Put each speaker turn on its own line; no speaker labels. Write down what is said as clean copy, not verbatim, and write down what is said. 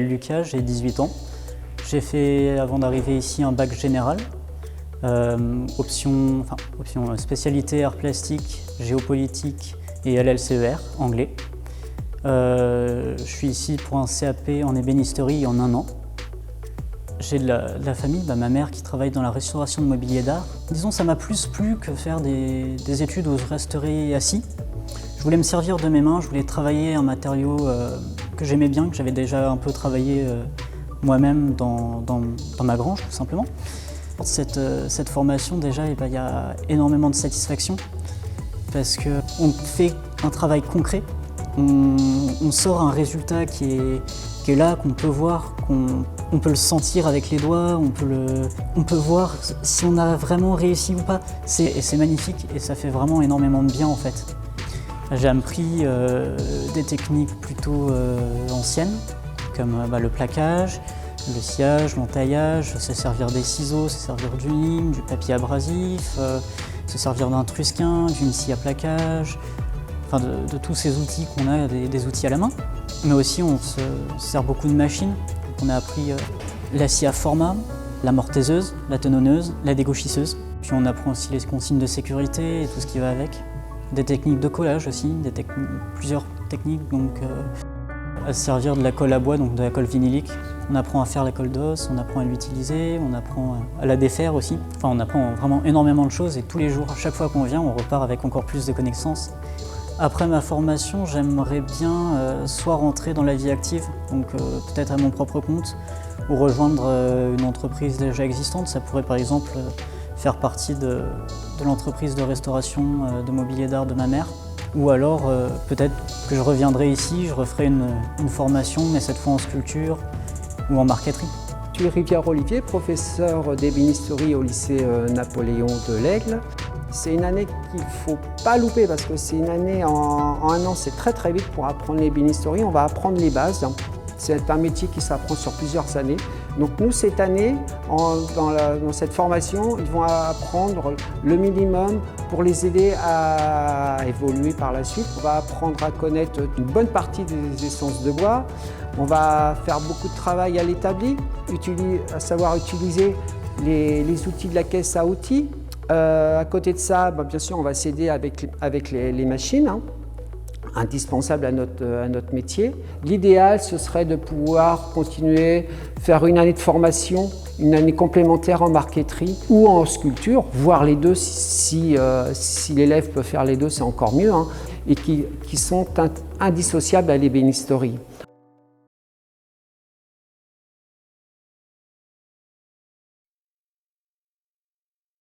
Lucas, j'ai 18 ans. J'ai fait, avant d'arriver ici, un bac général, option spécialité art plastique, géopolitique et LLCER, anglais. Je suis ici pour un CAP en ébénisterie en 1 an. J'ai de la famille, ma mère qui travaille dans la restauration de mobilier d'art. Disons, ça m'a plus plu que faire des études où je resterais assis. Je voulais me servir de mes mains, je voulais travailler un matériau que j'aimais bien, que j'avais déjà un peu travaillé moi-même dans ma grange, tout simplement. Cette formation, déjà, il y a énormément de satisfaction parce qu'on fait un travail concret, on sort un résultat qui est là, qu'on peut voir, on peut le sentir avec les doigts, on peut voir si on a vraiment réussi ou pas. Et c'est magnifique et ça fait vraiment énormément de bien en fait. J'ai appris des techniques plutôt anciennes, comme le plaquage, le sciage, l'entaillage, se servir des ciseaux, se servir d'une lime, du papier abrasif, se servir d'un trusquin, d'une scie à plaquage, enfin de tous ces outils qu'on a, des outils à la main. Mais aussi on se sert beaucoup de machines. On a appris la scie à format, la mortaiseuse, la tenonneuse, la dégauchisseuse. Puis on apprend aussi les consignes de sécurité et tout ce qui va avec. Des techniques de collage aussi, plusieurs techniques, donc à se servir de la colle à bois, donc de la colle vinylique. On apprend à faire la colle d'os, on apprend à l'utiliser, on apprend à la défaire aussi. Enfin, on apprend vraiment énormément de choses et tous les jours, à chaque fois qu'on vient, on repart avec encore plus de connaissances. Après ma formation, j'aimerais bien soit rentrer dans la vie active, donc peut-être à mon propre compte, ou rejoindre une entreprise déjà existante. Ça pourrait par exemple faire partie de l'entreprise de restauration de mobilier d'art de ma mère. Ou alors peut-être que je reviendrai ici, je referai une formation, mais cette fois en sculpture ou en marqueterie.
Je suis Rivière-Olivier, professeur d'ébénisterie au lycée Napoléon de l'Aigle. C'est une année qu'il ne faut pas louper parce que c'est une année, en 1 an, c'est très vite pour apprendre l'ébénisterie. On va apprendre les bases. C'est un métier qui s'apprend sur plusieurs années. Donc nous, cette année, dans cette formation, ils vont apprendre le minimum pour les aider à évoluer par la suite. On va apprendre à connaître une bonne partie des essences de bois. On va faire beaucoup de travail à l'établi, à savoir utiliser les outils de la caisse à outils. À côté de ça, bien sûr, on va s'aider avec les machines, indispensables à notre métier. L'idéal, ce serait de pouvoir continuer, faire une année de formation, une année complémentaire en marqueterie ou en sculpture, voire les deux, si l'élève peut faire les deux, c'est encore mieux, et qui sont indissociables à l'ébénisterie.